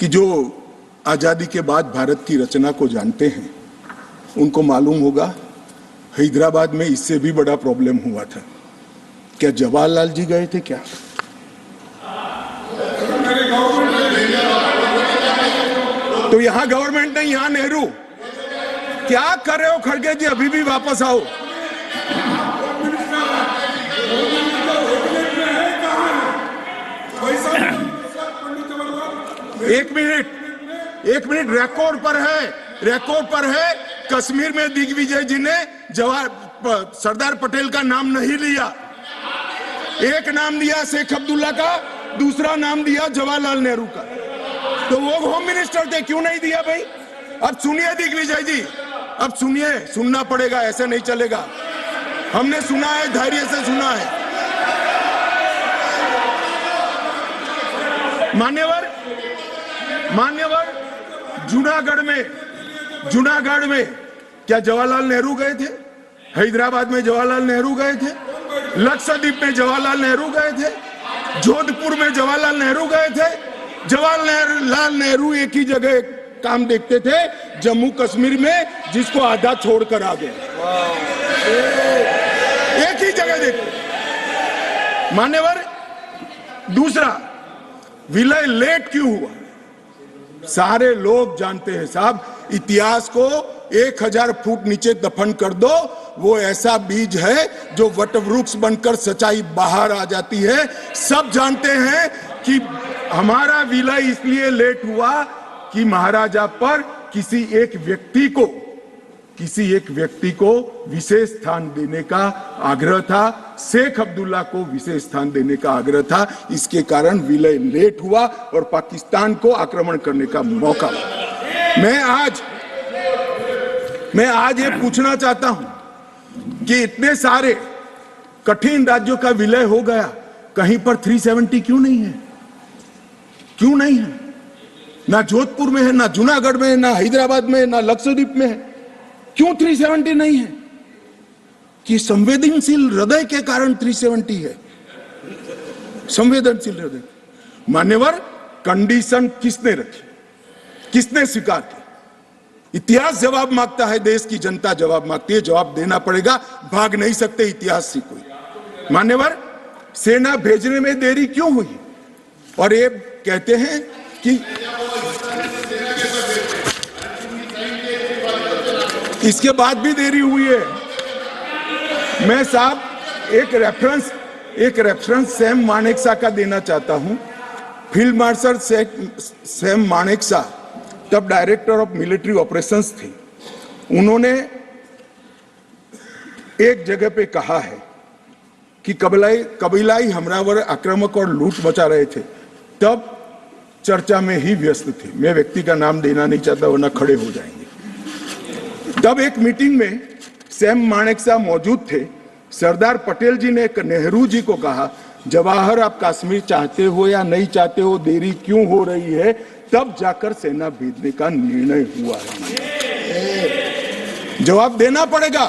कि जो आजादी के बाद भारत की रचना को जानते हैं उनको मालूम होगा हैदराबाद में इससे भी बड़ा प्रॉब्लम हुआ था। क्या जवाहरलाल जी गए थे क्या? तो यहां गवर्नमेंट नहीं, यहां नेहरू। क्या कर रहे हो खड़गे जी? अभी भी वापस आओ। एक मिनट, रिकॉर्ड पर है। कश्मीर में दिग्विजय जी ने सरदार पटेल का नाम नहीं लिया। एक नाम दिया शेख अब्दुल्ला का, दूसरा नाम दिया जवाहरलाल नेहरू का। तो वो होम मिनिस्टर थे, क्यों नहीं दिया भाई? अब सुनिए दिग्विजय जी, अब सुनिए, सुनना पड़ेगा, ऐसे नहीं चलेगा। हमने सुना है, धैर्य से सुना है। मान्यवर, जूनागढ़ में क्या जवाहरलाल नेहरू गए थे? हैदराबाद में जवाहरलाल नेहरू गए थे? लक्षद्वीप में जवाहरलाल नेहरू गए थे? जोधपुर में जवाहरलाल नेहरू गए थे? जवाहरलाल नेहरू एक ही जगह काम देखते थे, जम्मू कश्मीर में, जिसको आधा छोड़कर आ गए। एक ही जगह देखते। मान्यवर, दूसरा, विलय लेट क्यों हुआ? सारे लोग जानते हैं साहब, इतिहास को 1000 फुट नीचे दफन कर दो, वो ऐसा बीज है जो वटवृक्ष बनकर सच्चाई बाहर आ जाती है। सब जानते हैं कि हमारा विलय इसलिए लेट हुआ कि महाराजा पर किसी एक व्यक्ति को विशेष स्थान देने का आग्रह था, शेख अब्दुल्ला को विशेष स्थान देने का आग्रह था। इसके कारण विलय लेट हुआ और पाकिस्तान को आक्रमण करने का मौका मिला। मैं आज ये पूछना चाहता हूं कि इतने सारे कठिन राज्यों का विलय हो गया, कहीं पर 370 क्यों नहीं है? क्यों नहीं है? ना जोधपुर में है, ना जूनागढ़ में है, ना हैदराबाद में है, ना लक्षद्वीप में है। क्यों 370 नहीं है? कि संवेदनशील हृदय के कारण 370 है। संवेदनशील हृदय। मान्यवर, कंडीशन किसने रखी? किसने स्वीकार की? इतिहास जवाब मांगता है, देश की जनता जवाब मांगती है, जवाब देना पड़ेगा। भाग नहीं सकते इतिहास से कोई। मान्यवर, सेना भेजने में देरी क्यों हुई? और ये कहते हैं कि इसके बाद भी देरी हुई है। मैं साहब एक रेफरेंस सैम मानेकशॉ का देना चाहता हूं। फील्ड मार्शल सैम मानेकशॉ तब डायरेक्टर ऑफ मिलिट्री ऑपरेशंस थे। उन्होंने एक जगह पे कहा है कि कबीलाई हमलावर आक्रामक और लूट मचा रहे थे, तब चर्चा में ही व्यस्त थे। मैं व्यक्ति का नाम देना नहीं चाहता वरना खड़े हो जाएंगे। तब एक मीटिंग में सैम मानेकशॉ मौजूद थे। सरदार पटेल जी ने नेहरू जी को कहा, जवाहर आप कश्मीर चाहते हो या नहीं चाहते हो, देरी क्यों हो रही है? तब जाकर सेना भेजने का निर्णय हुआ है। जवाब देना पड़ेगा।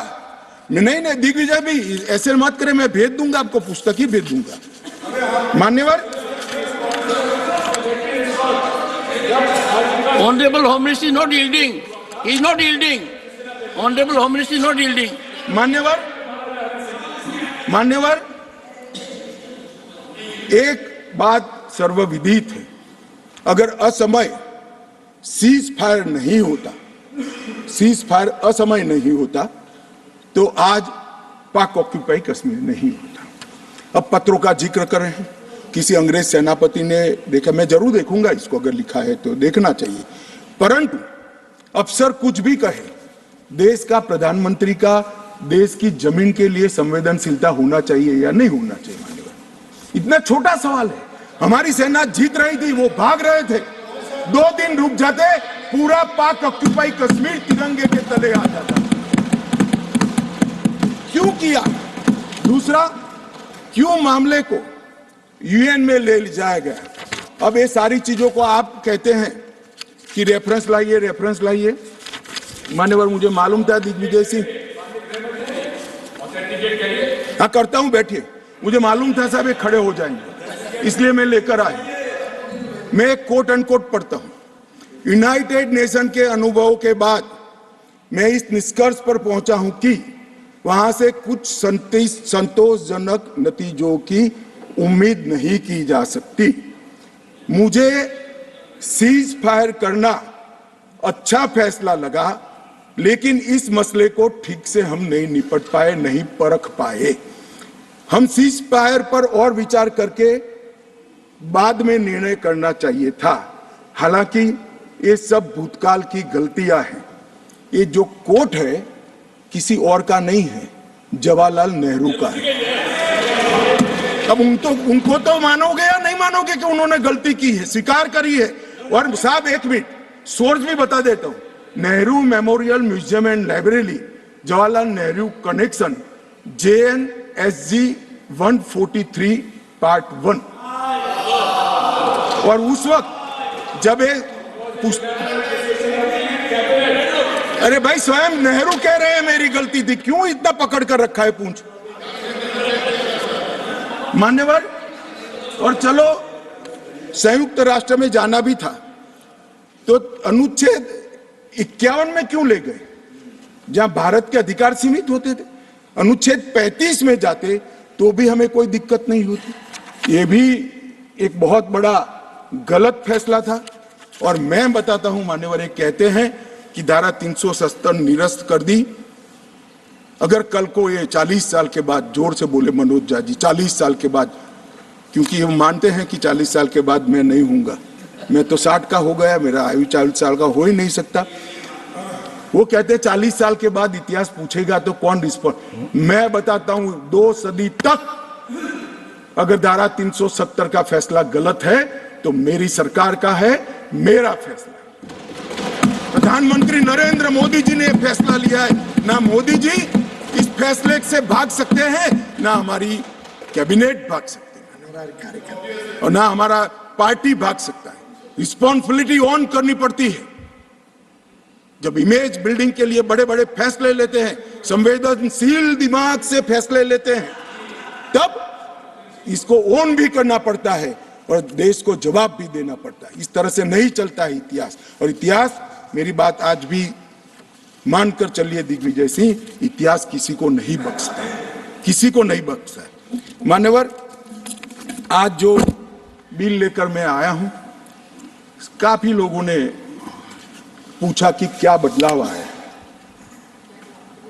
नहीं, दिग्विजय भी ऐसे मत करे, मैं भेज दूंगा आपको, पुस्तक ही भेज दूंगा। मान्यवर, Honorable Home Minister is not yielding. He is not yielding. Honorable Home Minister is not yielding. मान्यवर, एक बात सर्वविदित है, अगर असमय सीज फायर असमय नहीं होता तो आज पाक ऑक्यूपाई कश्मीर नहीं होता। अब पत्रों का जिक्र कर रहे हैं, किसी अंग्रेज सेनापति ने देखा, मैं जरूर देखूंगा इसको, अगर लिखा है तो देखना चाहिए। परंतु अफसर कुछ भी कहे, देश का प्रधानमंत्री का देश की जमीन के लिए संवेदनशीलता होना चाहिए या नहीं होना चाहिए? मान्यवर, इतना छोटा सवाल है। हमारी सेना जीत रही थी, वो भाग रहे थे। 2 दिन रुक जाते, पूरा पाक ऑक्यूपाई कश्मीर तिरंगे के तले आ जाता। क्यों किया? दूसरा, क्यों मामले को यूएन में ले जाया गया? अब ये सारी चीजों को आप कहते हैं कि रेफरेंस लाइए। मान्यवर, मुझे मालूम था दिग्विजय सिंह, हाँ करता हूं, बैठिए। मुझे मालूम था साहब ये खड़े हो जाएंगे, इसलिए मैं लेकर आया। मैं एक कोट अनकोट पढ़ता हूं। यूनाइटेड नेशन के अनुभव के बाद मैं इस निष्कर्ष पर पहुंचा हूं कि वहां से कुछ संतोषजनक नतीजों की उम्मीद नहीं की जा सकती। मुझे सीज फायर करना अच्छा फैसला लगा, लेकिन इस मसले को ठीक से हम नहीं निपट पाए, नहीं परख पाए। हम सीज फायर पर और विचार करके बाद में निर्णय करना चाहिए था। हालांकि ये सब भूतकाल की गलतियां हैं। ये जो कोट है किसी और का नहीं है, जवाहरलाल नेहरू का है। अब उनको तो मानोगे या नहीं मानोगे कि उन्होंने गलती की है, स्वीकार करी है। और साहब एक मिनट सोर्स भी बता देता हूं, Nehru memorial museum and library, Jawaharlal Nehru connection, JNSG 143 part 1। और उस वक्त जब अरे भाई स्वयं नेहरू कह रहे हैं मेरी गलती थी, क्यों इतना पकड़ कर रखा है पूंछ। मान्यवर, और चलो संयुक्त राष्ट्र में जाना भी था तो अनुच्छेद 51 में क्यों ले गए, जहां भारत के अधिकार सीमित होते थे। अनुच्छेद 35 में जाते तो भी हमें कोई दिक्कत नहीं होती। ये भी एक बहुत बड़ा गलत फैसला था। और मैं बताता हूं मान्यवर, एक कहते हैं कि धारा 370 निरस्त कर दी। अगर कल को ये 40 साल के बाद, जोर से बोले मनोज झा जी, 40 साल के बाद, क्योंकि ये मानते हैं कि 40 साल के बाद मैं नहीं हूंगा, मैं तो 60 का हो गया, मेरा आयु 40 साल का हो ही नहीं सकता। वो कहते हैं 40 साल के बाद इतिहास पूछेगा तो कौन रिस्पॉन्ड। मैं बताता हूं 2 सदी तक अगर धारा 370 का फैसला गलत है तो मेरी सरकार का है, मेरा फैसला। प्रधानमंत्री नरेंद्र मोदी जी ने फैसला लिया है। ना मोदी जी इस फैसले से भाग सकते हैं, ना हमारी कैबिनेट भाग सकते हैं, और ना हमारा पार्टी भाग सकता है। रिस्पॉन्सिबिलिटी ऑन करनी पड़ती है। जब इमेज बिल्डिंग के लिए बड़े बड़े फैसले लेते हैं, संवेदनशील दिमाग से फैसले लेते हैं, तब इसको ऑन भी करना पड़ता है और देश को जवाब भी देना पड़ता है। इस तरह से नहीं चलता है इतिहास। और इतिहास, मेरी बात आज भी मानकर चलिए दिग्विजय सिंह, इतिहास किसी को नहीं बख्शता है, किसी को नहीं बख्शता है। मान्यवर, आज जो बिल लेकर मैं आया हूं, काफी लोगों ने पूछा कि क्या बदलाव आया।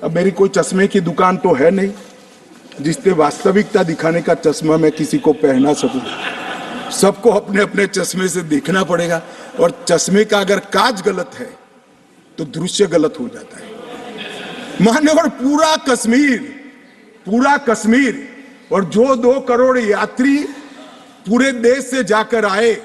अब मेरी कोई चश्मे की दुकान तो है नहीं जिससे वास्तविकता दिखाने का चश्मा मैं किसी को पहना सकूं। सबको अपने अपने चश्मे से देखना पड़ेगा, और चश्मे का अगर कांच गलत है तो दृश्य गलत हो जाता है। मान्यवर, पूरा कश्मीर और जो 2 करोड़ यात्री पूरे देश से जाकर आए,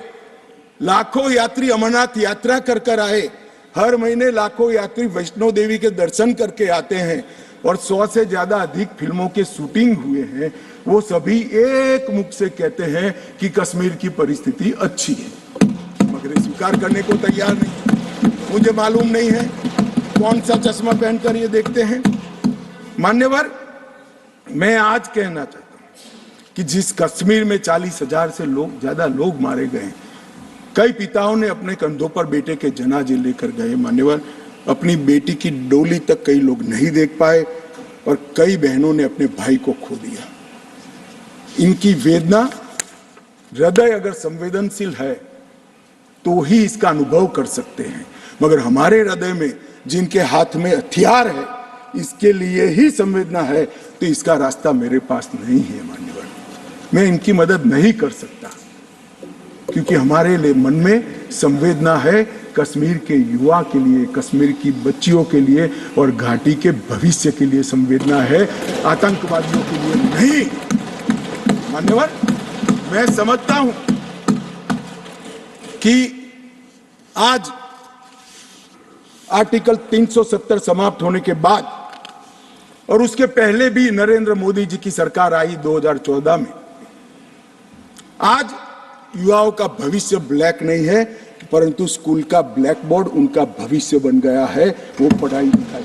लाखों यात्री अमरनाथ यात्रा कर आए, हर महीने लाखों यात्री वैष्णो देवी के दर्शन करके आते हैं, और 100 से ज्यादा अधिक फिल्मों के शूटिंग हुए हैं, वो सभी एक मुख से कहते हैं कि कश्मीर की परिस्थिति अच्छी है, मगर स्वीकार करने को तैयार नहीं। मुझे मालूम नहीं है कौन सा चश्मा पहनकर ये देखते हैं। मान्यवर, मैं आज कहना चाहता हूं कि जिस कश्मीर में 40,000 से ज्यादा लोग मारे गए, कई पिताओं ने अपने कंधों पर बेटे के जनाजे लेकर गए। मान्यवर, अपनी बेटी की डोली तक कई लोग नहीं देख पाए, और कई बहनों ने अपने भाई को खो दिया। इनकी वेदना, हृदय अगर संवेदनशील है तो ही इसका अनुभव कर सकते हैं, मगर हमारे हृदय में जिनके हाथ में हथियार है, इसके लिए ही संवेदना है, तो इसका रास्ता मेरे पास नहीं है। मान्यवर, मैं इनकी मदद नहीं कर सकता, क्योंकि हमारे लिए मन में संवेदना है कश्मीर के युवा के लिए, कश्मीर की बच्चियों के लिए, और घाटी के भविष्य के लिए संवेदना है, आतंकवादियों के लिए नहीं। मान्यवर, मैं समझता हूं कि आज आर्टिकल 370 समाप्त होने के बाद, और उसके पहले भी नरेंद्र मोदी जी की सरकार आई 2014 में, आज युवाओं का भविष्य ब्लैक नहीं है, परंतु स्कूल का ब्लैक बोर्ड उनका भविष्य बन गया है। वो पढ़ाई लिखाई